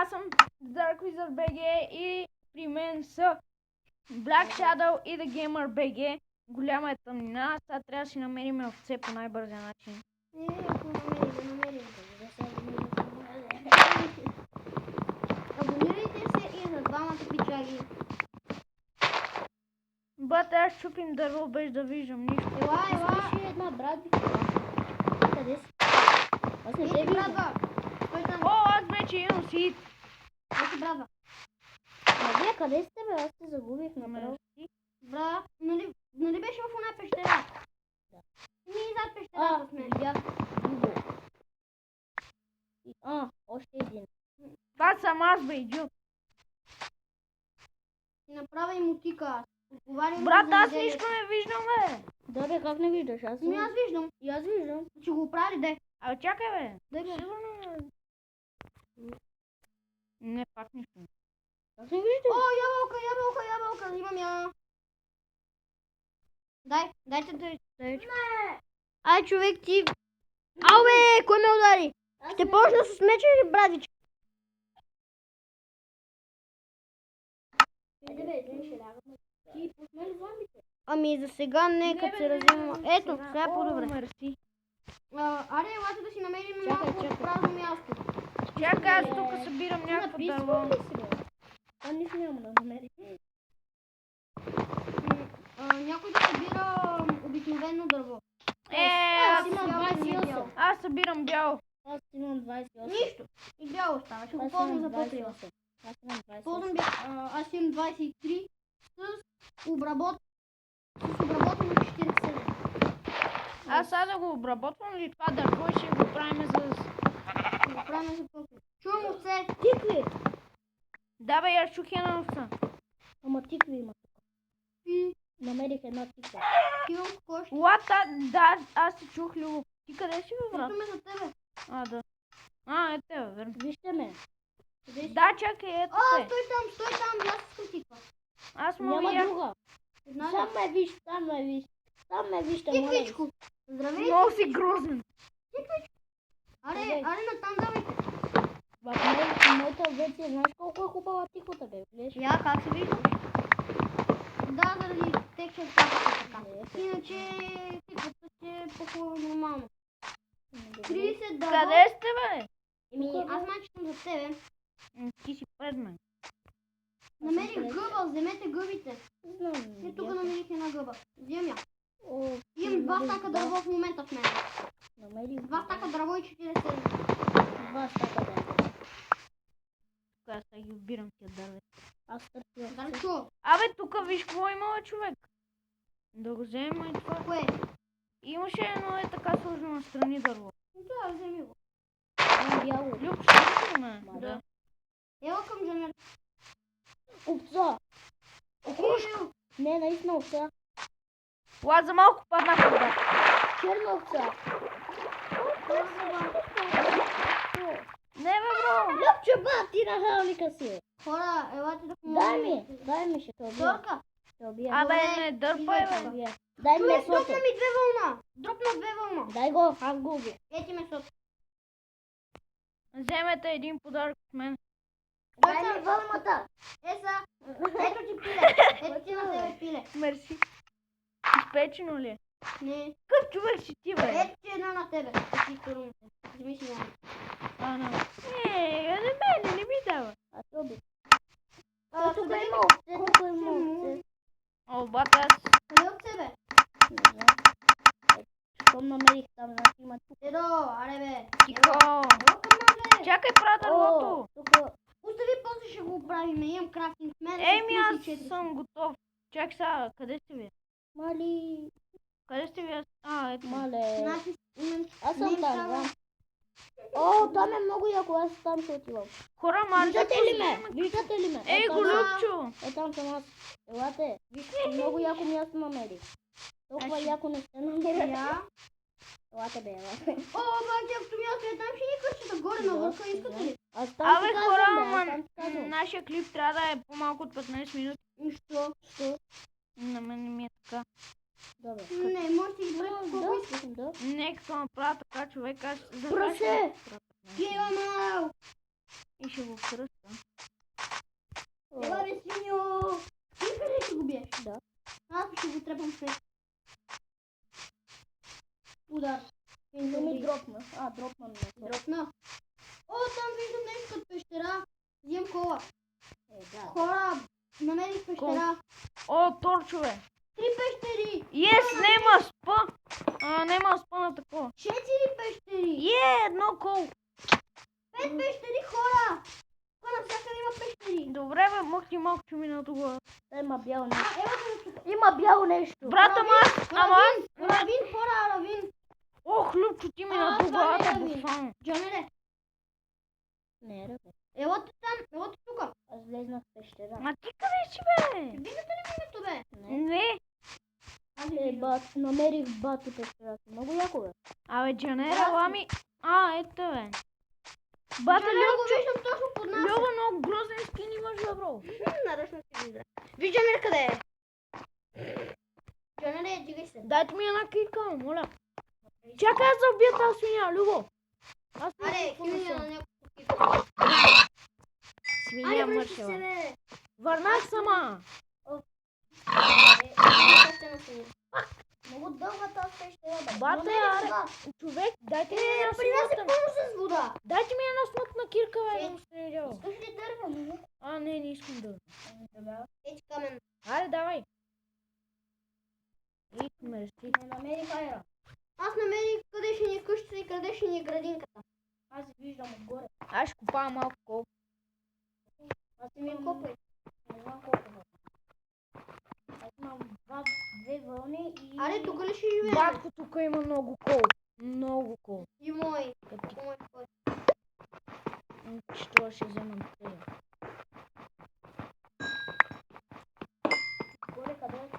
Аз съм Dark Wizard BG и при мен са Black Shadow и The Gamer BG. Голяма е тъмнина, сега трябва да си намерим овце по най-бързия начин. Ако намерим. Абонирайте се и за двамата пичаги. Бате, аз чупим дърво без да виждам нищо. Ела. Искаш ли една брадвика? Къде си? Аз не те Ети, виждам. брадва. Стой там. О, аз вече имам сит. Ети, брадва. Вие къде сте, бе? Аз се загубих направо. Бра, нали беше в една пещера? Да. Ние зад пещерата сме. Видях друго. Още един. Това съм аз, бе, идиот. Си направя и мутика. Отговарям Брат, за аз земеделието. нищо не виждам, бе. Да, бе, как не виждаш? Аз Ами аз виждам. И аз виждам. Ще го оправи, де. Абе, чакай, бе. Дай, бе. Сигурно... Не, пак нищо. Как не виждаш? О, ябълка. Имам я. Дайте. Не. Ай, човек, ти... Ау, бе, кой ме удари? Ще почна с меча или брадичка? Ти пусна ли зомбите? Ами за сега нека се развивам. Ето, сега е по-добре. Мерси. Аре, елате да си намерим Чакай, малко чакай. празно място. Чакай, аз тук събирам някакво дърво. Написвам ли си, бе? А нищо няма да намери. Някой да събира обикновено дърво. Аз имам бял, 28. Аз събирам бяло. Аз имам 28. Нищо. И бяло става. Ще го Аз ползвам имам за по-трива. 28. Аз имам 28. Ползвам аз имам 23 с обработване 47. Аз сега да го обработвам ли това дърво и ще го правим за... Ще го правим за по-трива. Чувам овце. Тикви! Да, бе, аз чух една овца. Ама тикви има тук. И Намерих една тиква. имам кошки. Да, аз се чух, Любо. Ти къде си, бе, брат? Ето ме за тебе. Да. Ето е, верно. Вижте ме. Къде си? Да, чакай, ето те. Стой там, аз искам тиква. Аз му Няма видях. друга. Една ли? Сам ме виж, сам ме виж. Сам ме вижте, моля ви. Тиквичко. Здравей. Много си грозен. Аре, натам давайте. В моята версия, знаеш колко е хубава тиквата, бе? Влез. Я, как се вижда? Да, заради текчер така. Иначе тиквата ще е по-хубаво нормално. 30 дърво. Къде сте, бе? Аз май, че съм за тебе. Ти си пред мен. Намерих гъба, вземете гъбите. Знам. И тук намерих една гъба. Вземам я. О, Имам 2 стака дърво в момента в мен. Намерих 2 стака дърво и 40. 2 стака дърво. Аз сега ги обирам тия дърве. Аз търся. Дали чу? Абе, тук виж какво има, бе, човек. Да го вземем и това. Кое? Имаше едно така сложно настрани дърво. Да, вземи го. Имам бяло. Люб, ще ме? Ма Да. Ела към Жанер. Овца. Кирил. Не, наистина овца. Ла, за малко паднах вода. Черна овца. Не, бе, бро. Любче, ба, ти на хайлика си. Хора, елате да помогнем. Дай ми, ще те убия. Торка. Ще убия. Абе, Добре, не дърпай, идвайте. бе. Убия. Дай ми Човек, месото. дропна ми 2 вълна. Дропна 2 вълна. Дай го, аз го убия. Ети месото. Вземете един подарък от мен. Дай ми вълната. Еса. Ето ти пиле. Ето ти на тебе пиле. Мерси. Изпечено ли е? Не. Какъв човек си ти, бе? Ето ти една на тебе. Ети турмите. Вземи си вълна. Не ми дава. Аз те убия. Тук има овце, тук има овце. О, бата, аз... Къде от тебе? Не знам. Щом намерих там, значи има тук. Едо, аре бе. Тихо. Едо към мен, бе. Чакай, правя дървото. Тук. Остави, после ще го оправим. Имам крафтинг. В мен са Еми, аз 34. съм готов. Чакай сега, къде сте ви? Мали. Къде сте ви? Ето. Мале. Значи, имам... Аз съм не им там, трябва- да. О, там е много яко, аз там ще отивам. Хора, мали. Виждате ли ме? Виждате ли ме? Ей, Е, там съм. голубчо. Е, там съм аз. Елате, вижте, много яко място намерих. Толкова Значи- яко не сте намерили. Я. Елате бе, елате. О, обаче, ако място е там, ще ни къщата горе на върха. Искате ли? Аз там Абе, ти хора, казвам, бе, аз ама там ти казвам. нашия клип трябва да е по-малко от 15 минути. Нищо. Що? На мен не ми е така. Добре. Не, може да ги правите колко искате. Да. Не, като направя така, човек, аз... Прасе! Кило. И ще го кръста. Ела бе, свиньо! Ти къде ще го биеш? Да. Аз ще го трепам в фейс. Удар. Не ми дропна. Дропна ми. Дропна. О, там виждам нещо като пещера. Взимам кола. Да. Хора, намерих пещера. О, торчове! 3 пещери! Нема спа! Нема спа на такова. 4 пещери! Едно кол! 5 пещери, хора! Тук навсякъде има пещери. Добре бе, мъкни малко, че мина тогава. Има бяло нещо. Ела тук. Има бяло нещо. Брата ма, Равин, хора, равин. О, хлюбчо ти мина това тогава, не е равин. буквално. Джонере, Не, бе. елате там, елате тук. Аз влезнах в пещера. Ма ти къде си бе? Виждате ли името, бе? Не. Аз ви виждам. Бат, намерих бати пещерата. Много яко, бе. Абе, Джанера, лами. Ето бе. Бата, Джонере го виждам точно под нас. Люба, много грозен скин имаш, бе, бро. Наръчно си вижда. Виждаме къде е. Джонере, дигай се. Дайте ми една китка, моля. Чакай аз да убия тази свиня, Любо. Аз не Аре, какво химия на съм. няколко китка. Свиня Аре, връщи се, мършева. бе. Върнах сама. Много дълга тази пещера, бе. Бате, аре. Човек, дайте ми една При нас е смътна. пълно с вода. Дайте ми една смътна кирка, бе, да му стрелява. Искаш ли дърва, много? Не искам да. Ето камен. Аре, давай. Искаме, си. Не намерих айра. Аз намерих къде ще ни е къщата и къде ще ни е градинката. Аз виждам отгоре. Аз ще купавам малко кол. Аз Ми имам копай. Не знам колко вълни. Аз имам две вълни и... Аре, тук ли ще живеем? Батко, тук има много кол. Много кол. И мой. Като Мой кой. че това ще вземам тея. Горе къде е?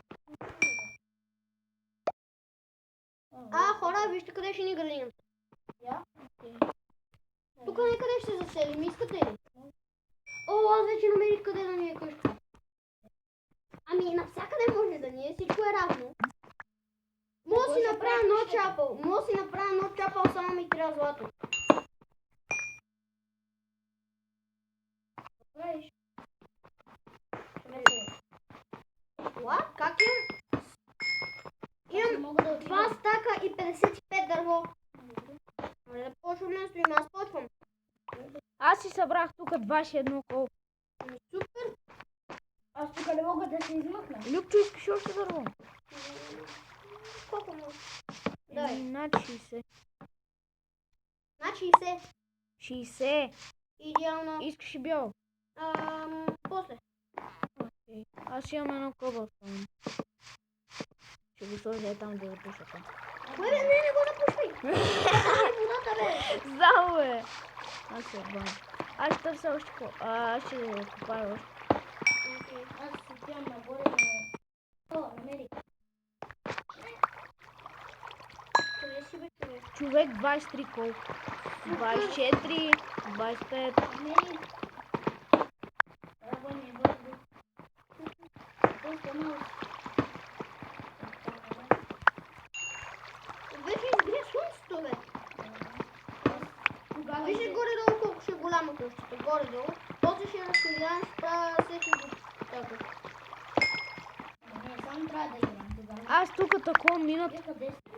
Хора, вижте къде ще ни е градинката. Я? Тук някъде ще се заселим, искате ли? О, аз вече намерих къде да ни е къща. Ами, навсякъде може да ни е, всичко е равно. Мога да си направя нов чапъл. Мога да си направя нов чапъл, само ми трябва злато. Правиш? What? Как имам? Имам Мога да 2 стака и 55 дърво. Добре, да почвам да стоим, аз почвам. Аз си събрах тук 21 кол. Супер. Аз тук не мога да се измъкна. Любчо, искаш още дърво? Колко може? Дай. Над 60. Значи 60. 60. Идеално. Искаш и бяло? После. Окей. Аз имам едно кобълстон. Ще го сложа там да го пуша там. Бе, не го напушвай. Водата, бе. Знам, бе. Аз се обвам. Аз ще търся още кол. Аз ще купая още. Аз се отивам нагоре на... О, намерих. Къде си, бе, човек? Човек 23 кол. 24, 25. Намерих. Трябва ми бъде. Толкова много. Вече изгря слънцето, бе. Тогава Вижте горе-долу колко ще е голямо къщата. Горе-долу. После ще разширявам, ще правя всеки го. Така. Не, само трябва да имам тогава. Аз тук такова минат. Вие къде сте?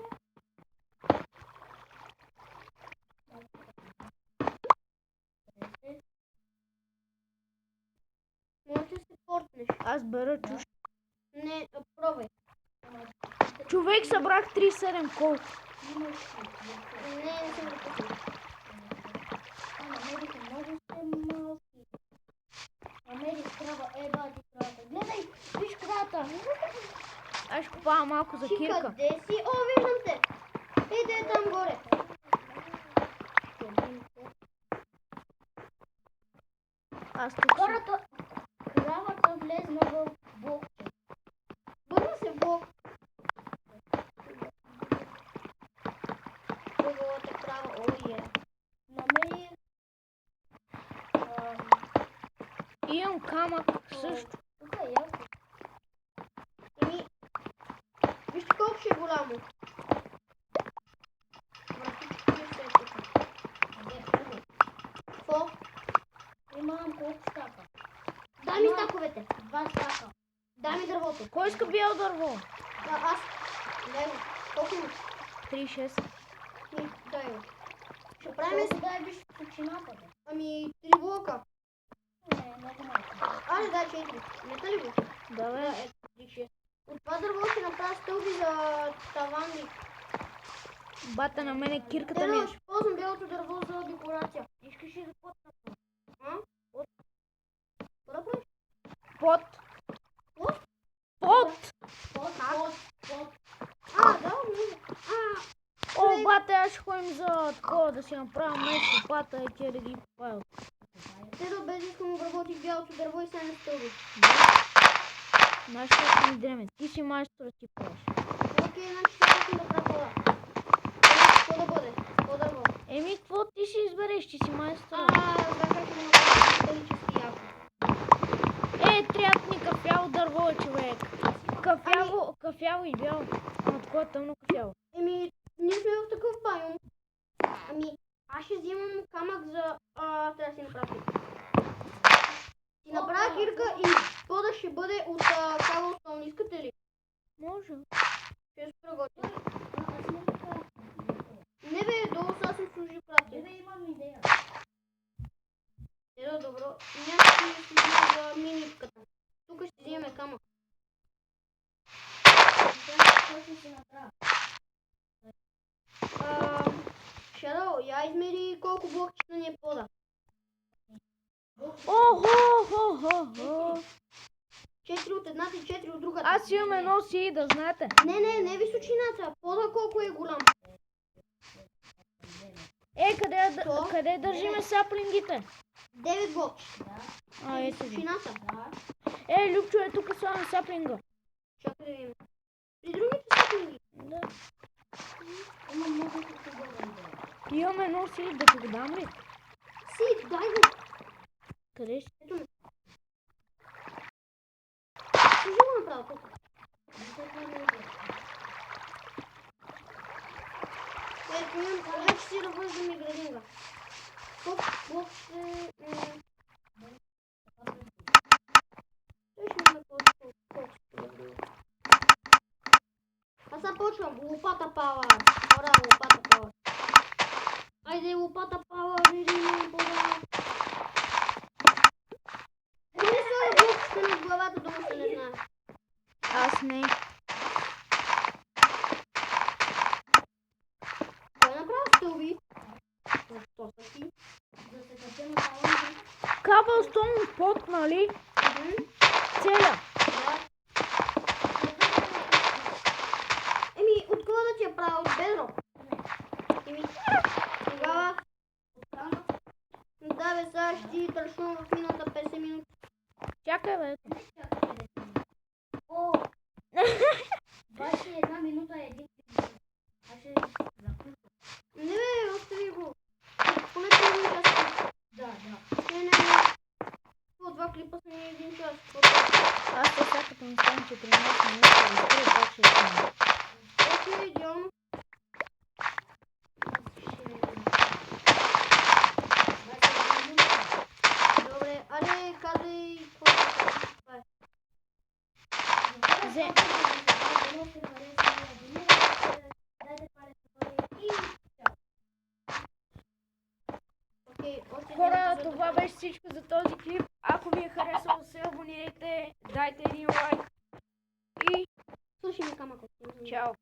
Къде сте? Може да се портнеш. Аз бера чуш. Не, пробвай. Човек събрах 37 кол. Имаш Не съм го пуснал. намерих много сте малки. Намерих крава, бати кравата. Гледай, виж кравата. Аз ще купавам малко за Ти кирка. къде си? О, виждам те. Ейде там горе. Аз тук съм. Кравата влезна в блокче. Върна се в блок. Хубавата крава. О, е. Намерих Имам камък също. тук е ясно. Еми, вижте колко ще е голямо. Върхичките не се е тук. Къде? Какво? Дай ми стаковете. 2 стака. Дай ми дървото. Кой иска бяло дърво? Аз. Него. Колко му? 3-6. Дай го. Ще правим Колко дай биш почината, бе? ами 3 блока. Не, много малко. Айде дай 4. Не ли го? Давай. Да, 3-6. От това дърво ще направя стълби за тавани. Бата на мене кирката ми Те е. ще ползвам бялото дърво за декорация. Искаш ли да потна? А? Какво да правиш? Под. Под? Под! Под. Да, може. О, бата, аз ще ходим за такова да си направя меч, лопата и тия да ги попая. Те да без искам обработих бялото дърво и сега не стълби. Знаеш как ми дреме? Ти си майстор да ти правиш. Окей, значи ще почнем да правя пода. Какво да бъде? Какво дърво? Еми, какво ти си избереш? Ти си майстор. Знам как ще направя металически яко. Трябва ми кафяво дърво, човек. Кафяво и бяло. А, такова тъмно кафяво. Ние сме в такъв байом. Аз ще взимам камък за... трябва да си направя кирка. Си направя кирка и пода ще бъде от каблстоун. Искате ли? Може. Ще се приготвя. Не бе, долу сега се служи прати. Бе, имам идея. Добро. Някакви ще служи за минивката. Тук ще взимаме камък. Какво ще си направя? Шадо, я измери колко блокчета ни е пода. Охо. 4 от едната и 4 от другата. Аз имам едно си, да знаете. Не височината. Пода колко е голям. Къде държиме саплингите? 9 блокчета. Ето ги. Височината. Любчо е тук слагам саплинга. Чакай да видим. При другите саплинги. Да. Имам много хубава идея. Имам едно си, да ти го дам ли? Си, дай го. Къде си? Ето ме. Ще го направя тук. Вече си развъждам и градинга. Колко блокчета... Аз сега почвам. Лопата пауър. Ора, лопата пауър. Айде, лопата пауър, видим пода. Не слага блокчета над главата, да му се не знае. Аз не. Кой направи стълби? То са ти. Да се кача на талонка. Каблстоун под, нали? Целя. Да. Откъде да ти я правя? От бедро? Тогава... Да бе, сега ще ти тръщувам в минута 50 минути. Чакай, бе. О! 21 минута е един. Аз ще запусна. Не бе, остави го. Поне 1 час. Да. Не. По 2 клипа са ни 1 час. Аз сега като ми стане 14 минути, да изприя пак ще снимам. Окей, идеално. Добре, аре, казай какво ще правиш. Взе. Окей, още Хора, това беше всичко за този клип. Ако ви е харесало, се абонирайте, дайте един лайк и Слушай ми камък. чао!